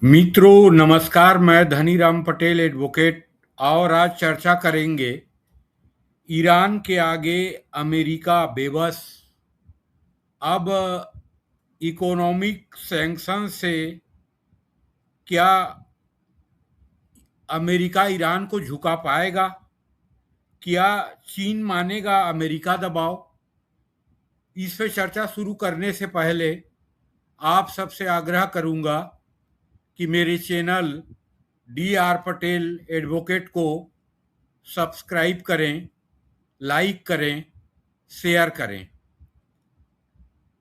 मित्रों नमस्कार। मैं धनीराम पटेल एडवोकेट और आज चर्चा करेंगे ईरान के आगे अमेरिका बेबस। अब इकोनॉमिक सैंक्शन से क्या अमेरिका ईरान को झुका पाएगा? क्या चीन मानेगा अमेरिका दबाव? इस पे चर्चा शुरू करने से पहले आप सबसे आग्रह करूंगा कि मेरे channel D R Patel advocate को सब्सक्राइब करें, लाइक करें, शेयर करें।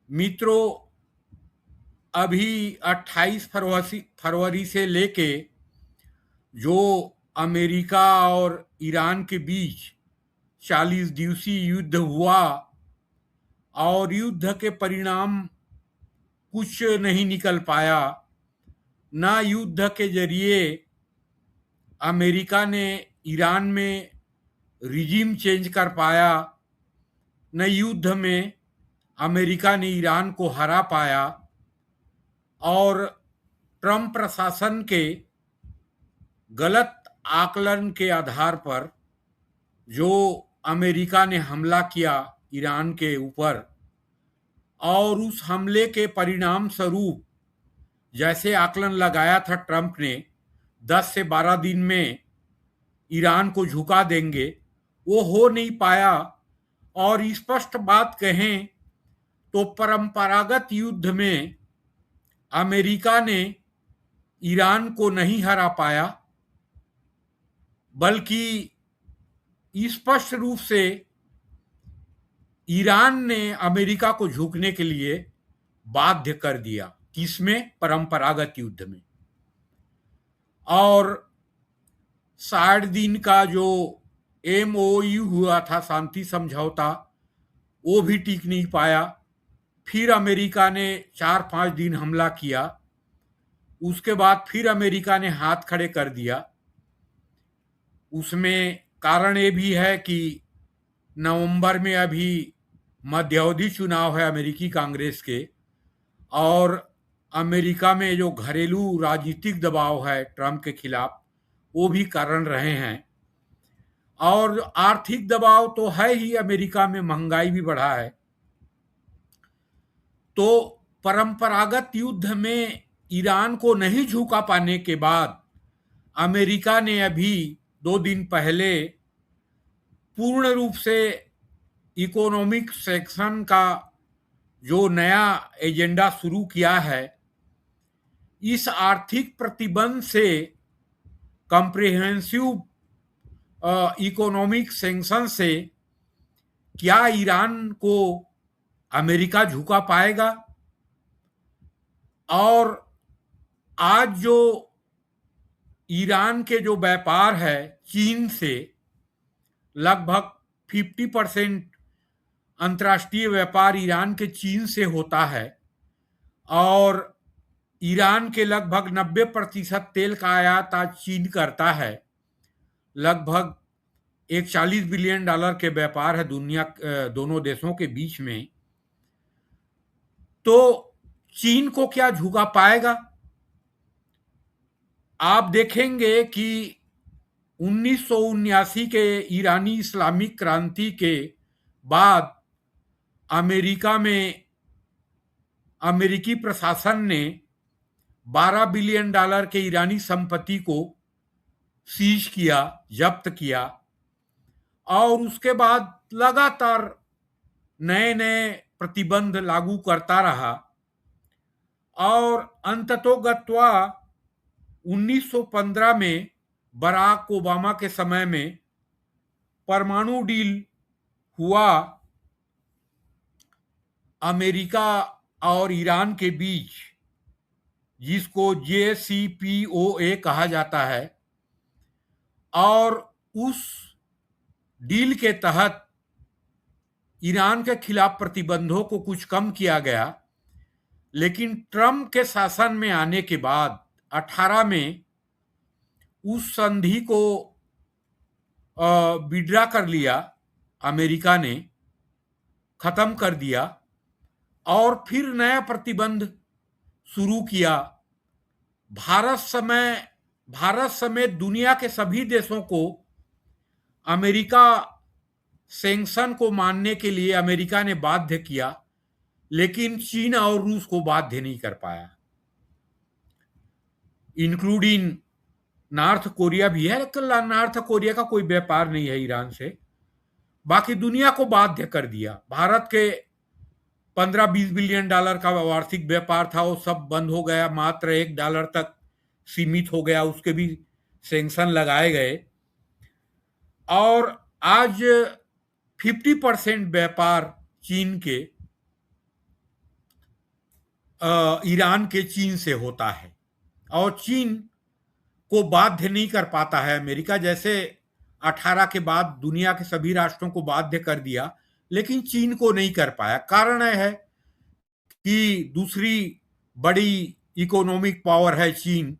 मित्रों, अभी 28 फरवरी से लेके जो अमेरिका और ईरान के बीच 40 दिवसीय युद्ध हुआ और युद्ध के परिणाम कुछ नहीं निकल पाया। ना युद्ध के जरिए अमेरिका ने ईरान में रिजीम चेंज कर पाया, न युद्ध में अमेरिका ने ईरान को हरा पाया। और ट्रंप प्रशासन के गलत आकलन के आधार पर जो अमेरिका ने हमला किया ईरान के ऊपर, और उस हमले के परिणाम स्वरूप जैसे आकलन लगाया था ट्रंप ने 10 से 12 दिन में ईरान को झुका देंगे, वो हो नहीं पाया। और स्पष्ट बात कहें तो परंपरागत युद्ध में अमेरिका ने ईरान को नहीं हरा पाया, बल्कि स्पष्ट रूप से ईरान ने अमेरिका को झुकने के लिए बाध्य कर दिया। किसमें? परंपरागत युद्ध में। और 60 दिन का जो MOU हुआ था, शांति समझौता, वो भी टिक नहीं पाया। फिर अमेरिका ने 4-5 दिन हमला किया, उसके बाद फिर अमेरिका ने हाथ खड़े कर दिया। उसमें कारण ये भी है कि नवंबर में अभी मध्यावधि चुनाव है अमेरिकी कांग्रेस के, और अमेरिका में जो घरेलू राजनीतिक दबाव है ट्रंप के खिलाफ, वो भी कारण रहे हैं। और आर्थिक दबाव तो है ही, अमेरिका में महंगाई भी बढ़ा है। तो परंपरागत युद्ध में ईरान को नहीं झुका पाने के बाद अमेरिका ने अभी 2 दिन पहले पूर्ण रूप से इकोनॉमिक सेक्शन का जो नया एजेंडा शुरू किया है। इस आर्थिक प्रतिबंध से, कॉम्प्रिहेंसिव इकोनॉमिक सैंक्शन से क्या ईरान को अमेरिका झुका पाएगा? और आज जो ईरान के जो व्यापार है चीन से, लगभग 50% अंतर्राष्ट्रीय व्यापार ईरान के चीन से होता है, और ईरान के लगभग 90% तेल का आयात आज चीन करता है। लगभग एक $40 बिलियन के व्यापार है दुनिया दोनों देशों के बीच में। तो चीन को क्या झुका पाएगा? आप देखेंगे कि 1979 के ईरानी इस्लामिक क्रांति के बाद अमेरिका में अमेरिकी प्रशासन ने $12 बिलियन के ईरानी संपत्ति को सीज किया, जब्त किया, और उसके बाद लगातार नए नए प्रतिबंध लागू करता रहा। और अंततोगत्वा 1915 में बराक ओबामा के समय में परमाणु डील हुआ अमेरिका और ईरान के बीच, जिसको JCPOA कहा जाता है। और उस डील के तहत ईरान के खिलाफ प्रतिबंधों को कुछ कम किया गया। लेकिन ट्रंप के शासन में आने के बाद 18 में उस संधि को विड्रा कर लिया, अमेरिका ने खत्म कर दिया, और फिर नया प्रतिबंध शुरू किया भारत समेत दुनिया के सभी देशों को अमेरिका सैंक्शन को मानने के लिए अमेरिका ने बाध्य किया, लेकिन चीन और रूस को बाध्य नहीं कर पाया। इंक्लूडिंग नॉर्थ कोरिया भी है, लेकिन नॉर्थ कोरिया का कोई व्यापार नहीं है ईरान से। बाकी दुनिया को बाध्य कर दिया। भारत के 15-20 बिलियन डॉलर का वार्षिक व्यापार था, वो सब बंद हो गया, मात्र $1 तक सीमित हो गया, उसके भी सैंक्शन लगाए गए। और आज 50% व्यापार चीन के ईरान के चीन से होता है, और चीन को बाध्य नहीं कर पाता है अमेरिका। जैसे 18 के बाद दुनिया के सभी राष्ट्रों को बाध्य कर दिया, लेकिन चीन को नहीं कर पाया। कारण है कि दूसरी बड़ी इकोनॉमिक पावर है चीन,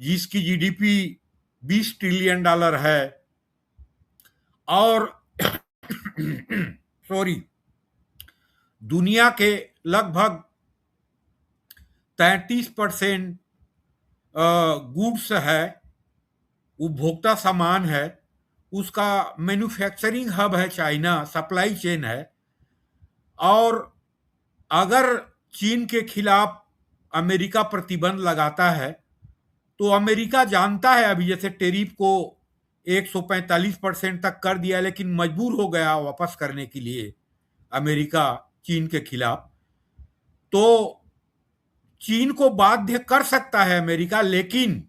जिसकी जीडीपी $20 ट्रिलियन है, और सॉरी, दुनिया के लगभग 33% गुड्स है, उपभोक्ता सामान है, उसका मैन्युफैक्चरिंग हब है चाइना, सप्लाई चेन है। और अगर चीन के खिलाफ अमेरिका प्रतिबंध लगाता है, तो अमेरिका जानता है, अभी जैसे टेरिफ को 145% तक कर दिया, लेकिन मजबूर हो गया वापस करने के लिए अमेरिका चीन के खिलाफ। तो चीन को बाध्य कर सकता है अमेरिका, लेकिन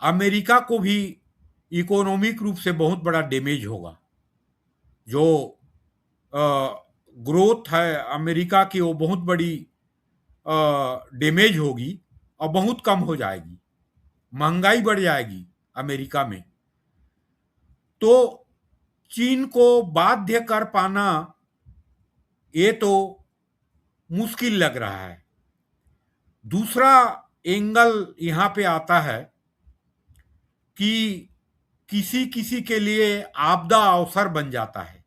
अमेरिका को भी इकोनॉमिक रूप से बहुत बड़ा डैमेज होगा। जो ग्रोथ है अमेरिका की, वो बहुत बड़ी डैमेज होगी और बहुत कम हो जाएगी, महंगाई बढ़ जाएगी अमेरिका में। तो चीन को बाध्य कर पाना ये तो मुश्किल लग रहा है। दूसरा एंगल यहां पे आता है कि किसी किसी के लिए आपदा अवसर बन जाता है।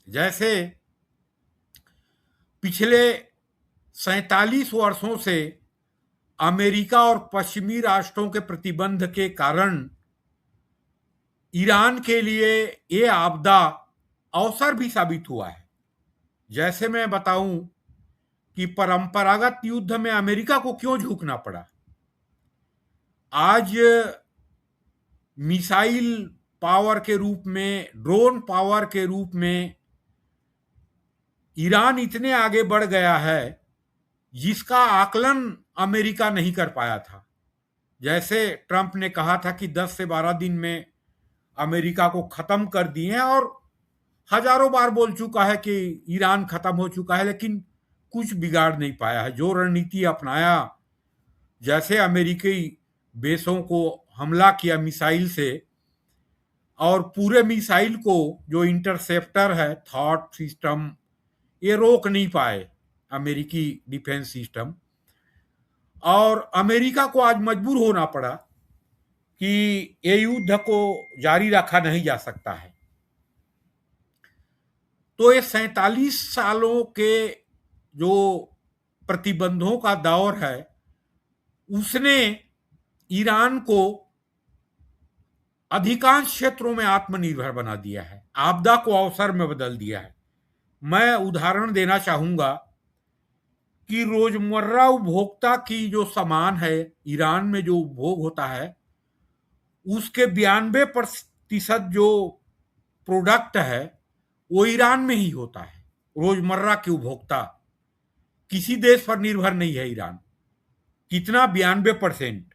जैसे पिछले 47 वर्षों से अमेरिका और पश्चिमी राष्ट्रों के प्रतिबंध के कारण ईरान के लिए ये आपदा अवसर भी साबित हुआ है। जैसे मैं बताऊं कि परंपरागत युद्ध में अमेरिका को क्यों झुकना पड़ा। आज मिसाइल पावर के रूप में, ड्रोन पावर के रूप में ईरान इतने आगे बढ़ गया है जिसका आकलन अमेरिका नहीं कर पाया था। जैसे ट्रंप ने कहा था कि 10 से 12 दिन में अमेरिका को खत्म कर दिए हैं, और हजारों बार बोल चुका है कि ईरान खत्म हो चुका है, लेकिन कुछ बिगाड़ नहीं पाया है। जो रणनीति अपनाया, जैसे अमेरिकी बेसों को हमला किया मिसाइल से, और पूरे मिसाइल को जो इंटरसेप्टर है, थॉट सिस्टम, ये रोक नहीं पाए अमेरिकी डिफेंस सिस्टम। और अमेरिका को आज मजबूर होना पड़ा कि ये युद्ध को जारी रखा नहीं जा सकता है। तो ये 47 सालों के जो प्रतिबंधों का दौर है, उसने ईरान को अधिकांश क्षेत्रों में आत्मनिर्भर बना दिया है, आपदा को अवसर में बदल दिया है। मैं उदाहरण देना चाहूंगा कि रोजमर्रा उपभोक्ता की जो सामान है, ईरान में जो उपभोग होता है, उसके 92% जो प्रोडक्ट है वो ईरान में ही होता है। रोजमर्रा के उपभोक्ता, किसी देश पर निर्भर नहीं है ईरान। कितना? 92%।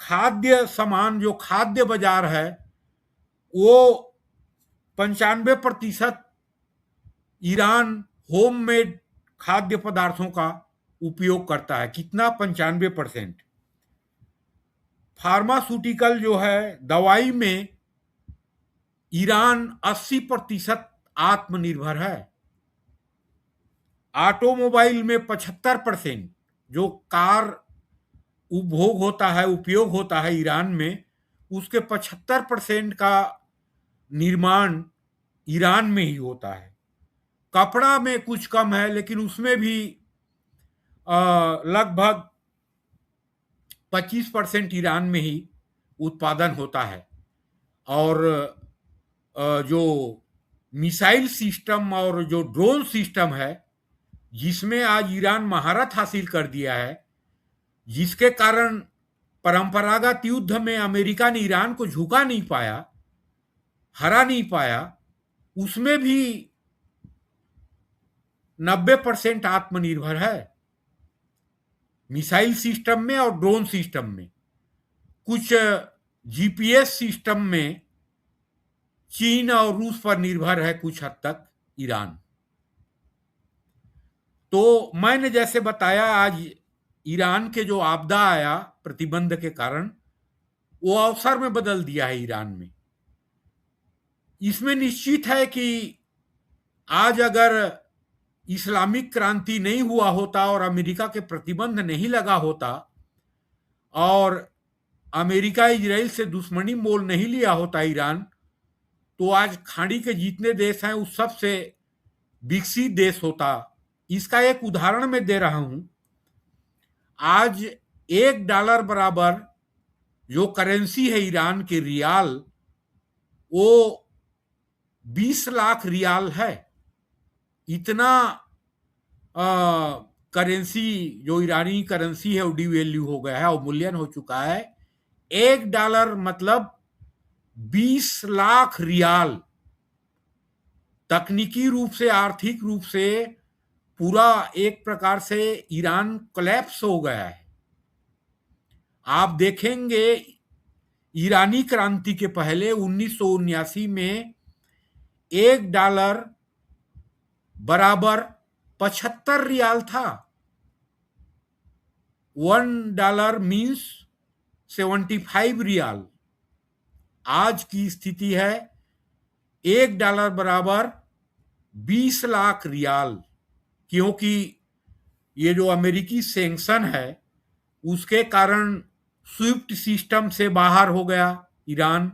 खाद्य सामान, जो खाद्य बाजार है, वो 95% ईरान होममेड खाद्य पदार्थों का उपयोग करता है। कितना? 95%। फार्मास्यूटिकल जो है, दवाई में ईरान 80% आत्मनिर्भर है। ऑटोमोबाइल में 75%, जो कार उपभोग होता है, उपयोग होता है ईरान में, उसके 75% का निर्माण ईरान में ही होता है। कपड़ा में कुछ कम है, लेकिन उसमें भी लगभग 25% ईरान में ही उत्पादन होता है। और जो मिसाइल सिस्टम और जो ड्रोन सिस्टम है, जिसमें आज ईरान महारत हासिल कर दिया है, जिसके कारण परंपरागत युद्ध में अमेरिका ने ईरान को झुका नहीं पाया, हरा नहीं पाया, उसमें भी 90% आत्मनिर्भर है। मिसाइल सिस्टम में और ड्रोन सिस्टम में, कुछ जीपीएस सिस्टम में चीन और रूस पर निर्भर है कुछ हद तक ईरान। तो मैंने जैसे बताया, आज ईरान के जो आपदा आया प्रतिबंध के कारण, वो अवसर में बदल दिया है ईरान में। इसमें निश्चित है कि आज अगर इस्लामिक क्रांति नहीं हुआ होता और अमेरिका के प्रतिबंध नहीं लगा होता और अमेरिका इजराइल से दुश्मनी मोल नहीं लिया होता ईरान, तो आज खाड़ी के जितने देश हैं उस सबसे विकसित देश होता। इसका एक उदाहरण मैं दे रहा हूं। आज $1 बराबर जो करेंसी है ईरान के रियाल, वो 20 लाख रियाल है। इतना करेंसी जो ईरानी करेंसी है वो डिवैल्यू हो गया है, अवमूल्यन हो चुका है। $1 मतलब 20 लाख रियाल। तकनीकी रूप से, आर्थिक रूप से पूरा एक प्रकार से ईरान कोलैप्स हो गया है। आप देखेंगे ईरानी क्रांति के पहले 1979 में $1 बराबर 75 रियाल था। $1 मीन्स 75 रियाल। आज की स्थिति है $1 बराबर 20 लाख रियाल, क्योंकि ये जो अमेरिकी सैंक्शन है उसके कारण स्विफ्ट सिस्टम से बाहर हो गया ईरान।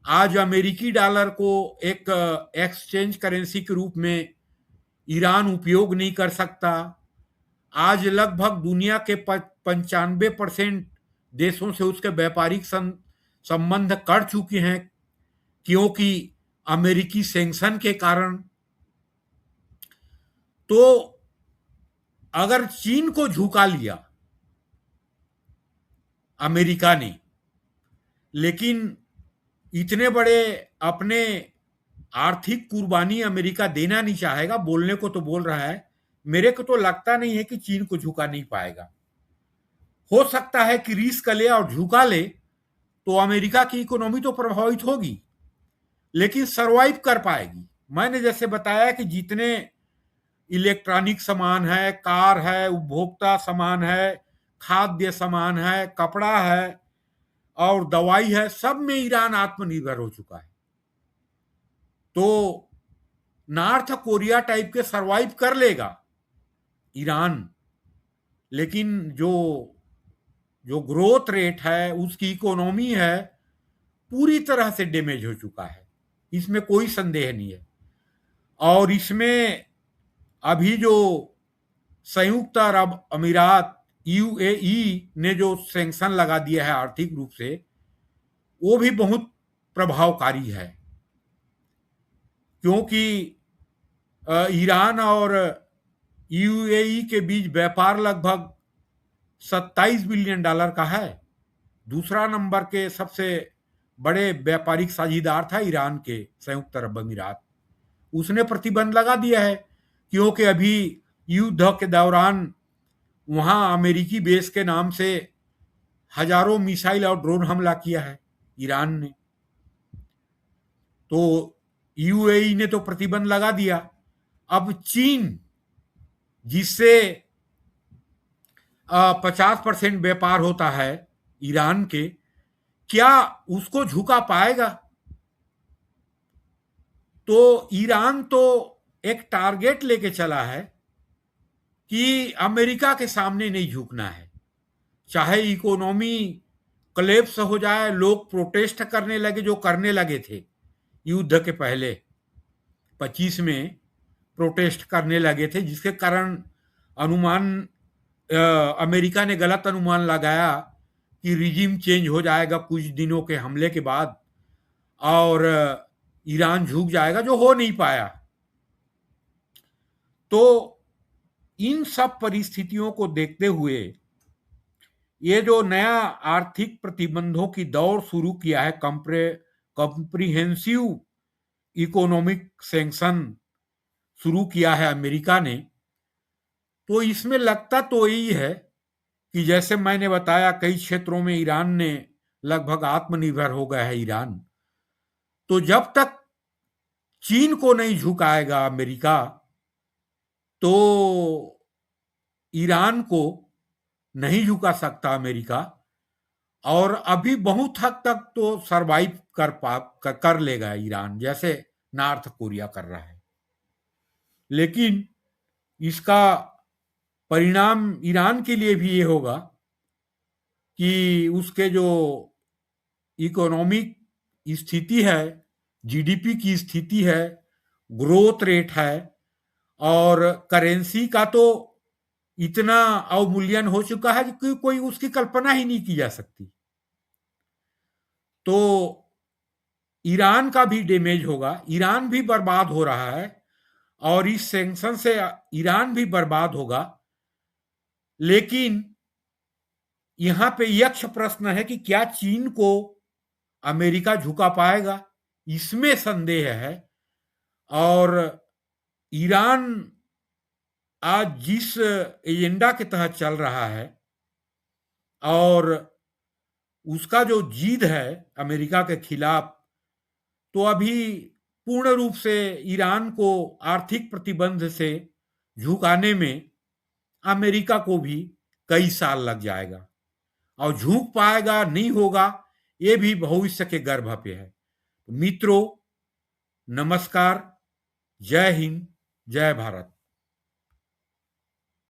आज अमेरिकी डॉलर को एक एक्सचेंज करेंसी के रूप में ईरान उपयोग नहीं कर सकता। आज लगभग दुनिया के 95% देशों से उसके व्यापारिक संबंध कट चुके हैं, क्योंकि अमेरिकी सैंक्शन के कारण। तो अगर चीन को झुका लिया अमेरिका ने, लेकिन इतने बड़े अपने आर्थिक कुर्बानी अमेरिका देना नहीं चाहेगा। बोलने को तो बोल रहा है, मेरे को तो लगता नहीं है कि चीन को झुका नहीं पाएगा। हो सकता है कि रिस्क ले और झुका ले तो अमेरिका की इकोनॉमी तो प्रभावित होगी, लेकिन सरवाइव कर पाएगी। मैंने जैसे बताया कि जितने इलेक्ट्रॉनिक सामान है, कार है, उपभोक्ता सामान है, खाद्य सामान है, कपड़ा है और दवाई है, सब में ईरान आत्मनिर्भर हो चुका है। तो नॉर्थ कोरिया टाइप के सरवाइव कर लेगा ईरान, लेकिन जो ग्रोथ रेट है, उसकी इकोनॉमी है, पूरी तरह से डैमेज हो चुका है। इसमें कोई संदेह नहीं है। और इसमें अभी जो संयुक्त अरब अमीरात यूएई ने जो सैंक्शन लगा दिया है आर्थिक रूप से, वो भी बहुत प्रभावकारी है, क्योंकि ईरान और यूएई के बीच व्यापार लगभग $27 बिलियन का है। दूसरा नंबर के सबसे बड़े व्यापारिक साझीदार था ईरान के संयुक्त अरब अमीरात। उसने प्रतिबंध लगा दिया है, क्योंकि अभी युद्ध के दौरान वहां अमेरिकी बेस के नाम से हजारों मिसाइल और ड्रोन हमला किया है ईरान ने। तो यूएई ने तो प्रतिबंध लगा दिया। अब चीन, जिससे 50% व्यापार होता है ईरान के, क्या उसको झुका पाएगा? तो ईरान तो एक टारगेट लेके चला है कि अमेरिका के सामने नहीं झुकना है। चाहे इकोनॉमी कोलैप्स हो जाए, लोग प्रोटेस्ट करने लगे, जो करने लगे थे युद्ध के पहले 25 में प्रोटेस्ट करने लगे थे, जिसके कारण अनुमान अमेरिका ने गलत अनुमान लगाया कि रिजिम चेंज हो जाएगा कुछ दिनों के हमले के बाद और ईरान झुक जाएगा, जो हो नहीं पाया। तो इन सब परिस्थितियों को देखते हुए ये जो नया आर्थिक प्रतिबंधों की दौर शुरू किया है, कॉम्प्रिहेंसिव इकोनॉमिक सैंक्शन शुरू किया है अमेरिका ने, तो इसमें लगता तो यही है कि जैसे मैंने बताया कई क्षेत्रों में ईरान ने लगभग आत्मनिर्भर हो गया है ईरान। तो जब तक चीन को नहीं झुकाएगा अमेरिका, तो ईरान को नहीं झुका सकता अमेरिका, और अभी बहुत हद तक तो सरवाइव कर लेगा ईरान, जैसे नॉर्थ कोरिया कर रहा है। लेकिन इसका परिणाम ईरान के लिए भी ये होगा कि उसके जो इकोनॉमिक स्थिति है, जीडीपी की स्थिति है, ग्रोथ रेट है, और करेंसी का तो इतना अवमूल्यन हो चुका है कि कोई उसकी कल्पना ही नहीं की जा सकती। तो ईरान का भी डैमेज होगा, ईरान भी बर्बाद हो रहा है, और इस सैंक्शन से ईरान भी बर्बाद होगा। लेकिन यहां पे यक्ष प्रश्न है कि क्या चीन को अमेरिका झुका पाएगा, इसमें संदेह है। और ईरान आज जिस एजेंडा के तहत चल रहा है और उसका जो जिद है अमेरिका के खिलाफ, तो अभी पूर्ण रूप से ईरान को आर्थिक प्रतिबंध से झुकाने में अमेरिका को भी कई साल लग जाएगा, और झुक पाएगा नहीं होगा ये भी भविष्य के गर्भ पे है। मित्रों, नमस्कार, जय हिंद, जय भारत।